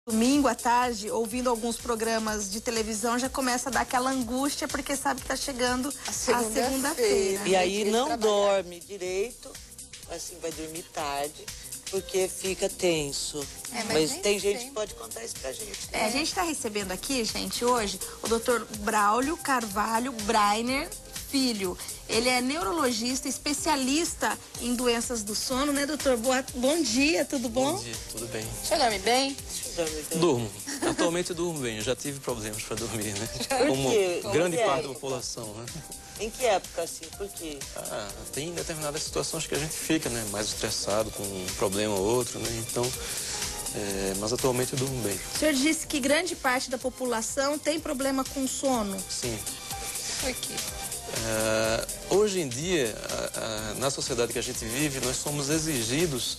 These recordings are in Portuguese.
Domingo à tarde, ouvindo alguns programas de televisão, já começa a dar aquela angústia, porque sabe que tá chegando a segunda-feira. E aí não dorme direito, assim, vai dormir tarde, porque fica tenso. Mas tem gente que pode contar isso pra gente. A gente tá recebendo aqui, gente, hoje, o Dr. Braulio Carvalho Breiner Filho. Ele é neurologista, especialista em doenças do sono, né, doutor? Bom dia, tudo bom? Bom dia, tudo bem. O senhor dorme bem? Durmo. Atualmente eu durmo bem. Eu já tive problemas para dormir, né? Como grande parte da população, né? Em que época, assim? Por quê? Tem determinadas situações que a gente fica, né? Mais estressado com um problema ou outro, né? Então, mas atualmente eu durmo bem. O senhor disse que grande parte da população tem problema com sono. Sim. Por quê? Hoje em dia, na sociedade que a gente vive, nós somos exigidos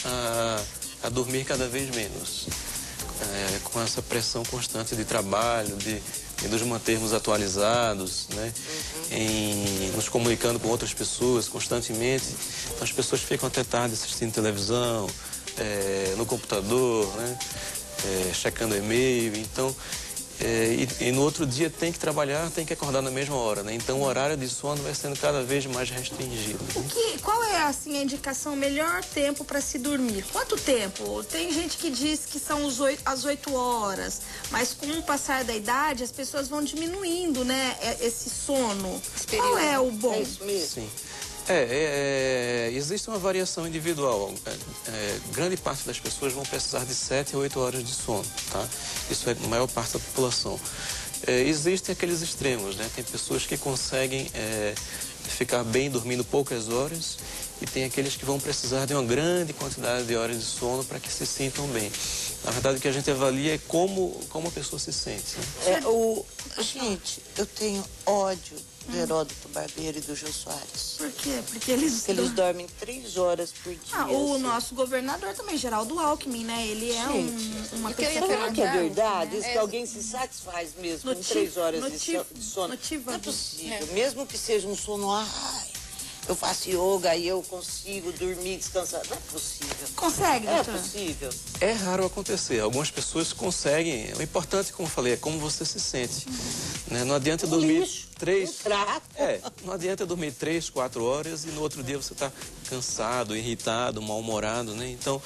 a dormir cada vez menos. Com essa pressão constante de trabalho, de nos mantermos atualizados, né? Nos comunicando com outras pessoas constantemente. Então, as pessoas ficam até tarde assistindo televisão, no computador, né? Checando e-mail. Então, e no outro dia tem que trabalhar, tem que acordar na mesma hora, né? Então o horário de sono vai sendo cada vez mais restringido. Qual é, assim, a indicação, melhor tempo para se dormir? Quanto tempo? Tem gente que diz que são as 8 horas, mas com o passar da idade as pessoas vão diminuindo, né, esse sono. Qual é o bom? É isso mesmo? Sim. Existe uma variação individual. Grande parte das pessoas vão precisar de 7 a 8 horas de sono, tá? Isso é a maior parte da população. Existem aqueles extremos, né? Tem pessoas que conseguem ficar bem dormindo poucas horas e tem aqueles que vão precisar de uma grande quantidade de horas de sono para que se sintam bem. Na verdade, o que a gente avalia é como a pessoa se sente, né? Gente, eu tenho ódio do Heródoto Barbeiro e do Jô Soares. Por quê? Porque eles dormem 3 horas por dia. O nosso governador também, Geraldo Alckmin, né? Ele é uma pessoa... Será que é verdade? Isso que alguém se satisfaz mesmo com 3 horas de sono? Não é possível. Mesmo que seja um sono... Eu faço yoga e eu consigo dormir, descansar. Não é possível. Consegue, doutor? É possível. É raro acontecer. Algumas pessoas conseguem. O importante, como eu falei, é como você se sente. Né? Não adianta dormir 3... Não adianta dormir 3, 4 horas e no outro dia você está cansado, irritado, mal-humorado, né? Então,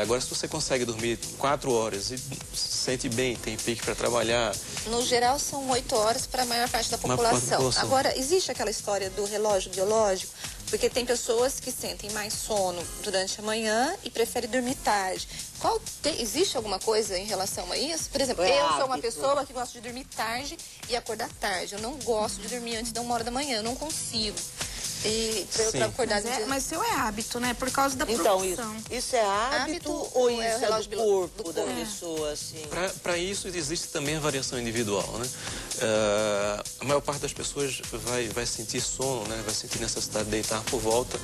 agora se você consegue dormir 4 horas e se sente bem, tem pique para trabalhar... No geral, são 8 horas para a maior parte da população. Agora, existe aquela história do relógio biológico, porque tem pessoas que sentem mais sono durante a manhã e preferem dormir tarde. Existe alguma coisa em relação a isso? Por exemplo, eu sou uma pessoa que gosta de dormir tarde e acordar tarde. Eu não gosto de dormir antes da 1 hora da manhã, eu não consigo. Para acordar mas seu é hábito, né? Por causa da profissão. profissão. Isso é hábito ou isso é do corpo da pessoa, assim? Para isso existe também a variação individual, né? A maior parte das pessoas vai sentir sono, né? Vai sentir necessidade de deitar por volta,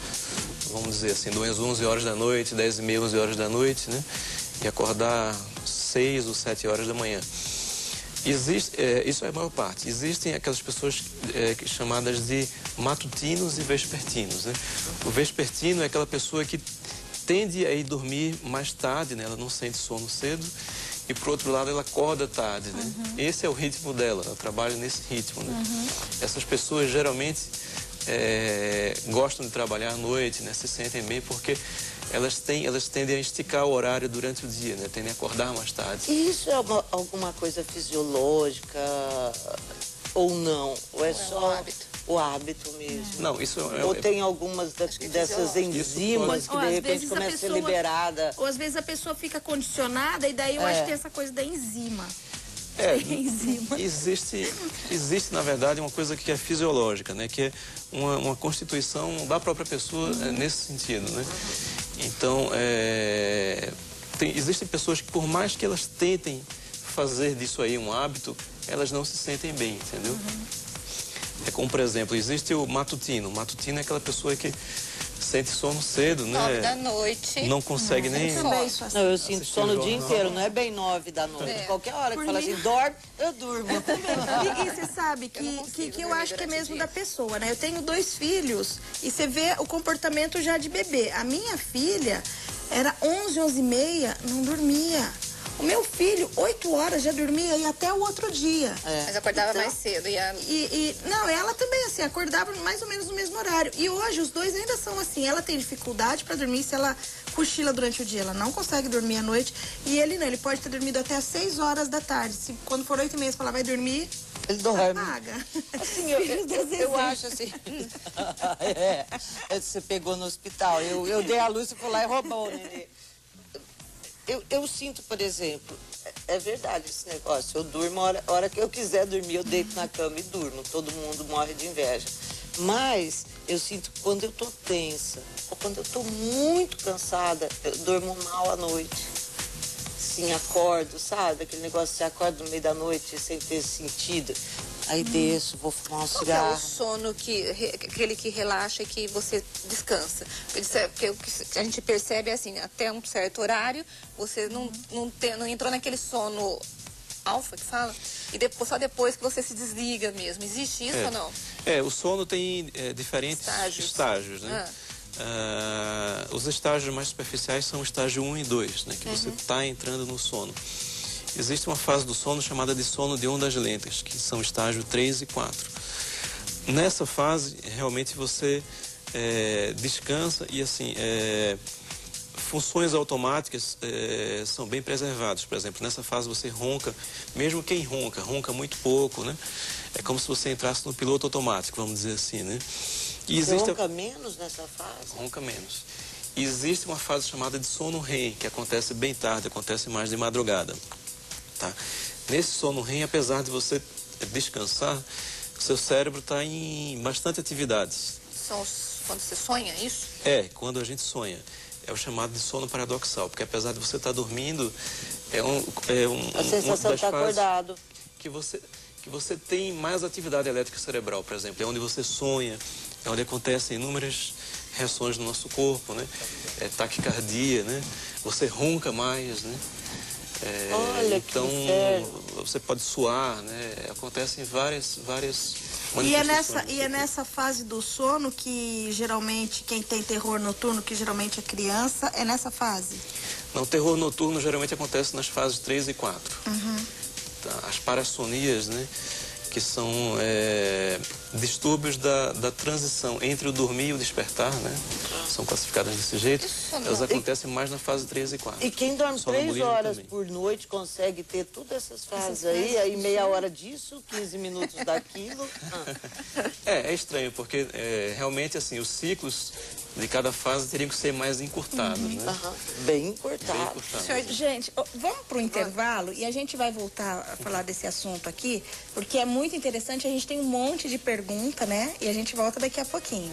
vamos dizer assim, das 11 horas da noite, 10h30, 11 horas da noite, né? E acordar 6 ou 7 horas da manhã. Isso é a maior parte. Existem aquelas pessoas chamadas de matutinos e vespertinos, né? O vespertino é aquela pessoa que tende a ir dormir mais tarde, né? Ela não sente sono cedo e, por outro lado, ela acorda tarde, né? Esse é o ritmo dela, ela trabalha nesse ritmo, né? Essas pessoas, geralmente, gostam de trabalhar à noite, né? Se sentem bem porque elas tendem a esticar o horário durante o dia, né? Tendem a acordar mais tarde. E isso é alguma coisa fisiológica ou não? Ou é só o hábito mesmo? Não, isso Ou tem algumas dessas enzimas que de repente começam a ser liberadas? Ou às vezes a pessoa fica condicionada e daí eu acho que tem essa coisa da enzima. Existe, na verdade, uma coisa que é fisiológica, né? Que é uma constituição da própria pessoa nesse sentido, né? Então, existem pessoas que, por mais que elas tentem fazer disso aí um hábito, elas não se sentem bem, entendeu? É como, por exemplo, existe o matutino. O matutino é aquela pessoa que sente sono cedo, né? 9 da noite. Não consegue nem... Não, eu sinto sono o dia inteiro, não é bem 9 da noite. Qualquer hora que fala assim, dorme, eu durmo. E você sabe que eu acho que é mesmo da pessoa, né? Eu tenho 2 filhos e você vê o comportamento já de bebê. A minha filha era 11, 11h30, não dormia. O meu filho, 8 horas já dormia e até o outro dia. Mas acordava então, mais cedo. Não, ela também, assim, acordava mais ou menos no mesmo horário. E hoje os dois ainda são assim. Ela tem dificuldade para dormir se ela cochila durante o dia. Ela não consegue dormir à noite. E ele não, ele pode ter dormido até às 6 horas da tarde. Se, quando for 8h30, se ela vai dormir, ele dorme. Apaga. Assim, eu acho assim. Você pegou no hospital. Eu dei a luz e fui lá e roubou o nenê. Eu sinto, por exemplo, é verdade esse negócio. Eu durmo a hora que eu quiser dormir, eu deito na cama e durmo. Todo mundo morre de inveja. Mas eu sinto que quando eu tô tensa, ou quando eu tô muito cansada, eu durmo mal à noite. Sim, acordo, sabe? Aquele negócio, você acorda no meio da noite sem ter sentido. Aí desço, vou fumar um cigarro. Qual é o sono aquele que relaxa e que você descansa? Porque o que a gente percebe é assim, até um certo horário, você não entrou naquele sono alfa que fala, e depois, só depois que você se desliga mesmo. Existe isso ou não? O sono tem diferentes estágios, né? Os estágios mais superficiais são o estágio 1 e 2, né? Que você está entrando no sono. Existe uma fase do sono chamada de sono de ondas lentas, que são estágio 3 e 4. Nessa fase, realmente você descansa e, assim, funções automáticas são bem preservadas. Por exemplo, nessa fase você ronca, mesmo quem ronca muito pouco, né? É como se você entrasse no piloto automático, vamos dizer assim, né? E existe... ronca menos nessa fase? Ronca menos. E existe uma fase chamada de sono REM, que acontece bem tarde, acontece mais de madrugada. Tá? Nesse sono REM, apesar de você descansar, o seu cérebro está em bastante atividades. Quando você sonha, isso? Quando a gente sonha. É o chamado de sono paradoxal, porque apesar de você estar dormindo, a sensação de estar acordado. Que você tem mais atividade elétrica cerebral, por exemplo. É onde você sonha, é onde acontecem inúmeras reações no nosso corpo, né? Taquicardia, né? Você ronca mais, né? Olha, então, você pode suar, né? Acontecem várias manifestações. E é nessa fase do sono que geralmente quem tem terror noturno, que geralmente é criança, é nessa fase? Não, terror noturno geralmente acontece nas fases 3 e 4. Tá? As parassonias, né? Que são distúrbios da transição entre o dormir e o despertar, né? São classificadas desse jeito. Elas acontecem mais na fase 3 e 4. E quem dorme 3 horas por noite consegue ter todas essas fases aí meia hora disso, 15 minutos daquilo. É estranho, porque realmente assim, os ciclos de cada fase teriam que ser mais encurtados, né? Bem encurtados. Gente, vamos para o intervalo e a gente vai voltar a falar desse assunto aqui, porque é muito interessante, a gente tem um monte de pergunta, né? E a gente volta daqui a pouquinho.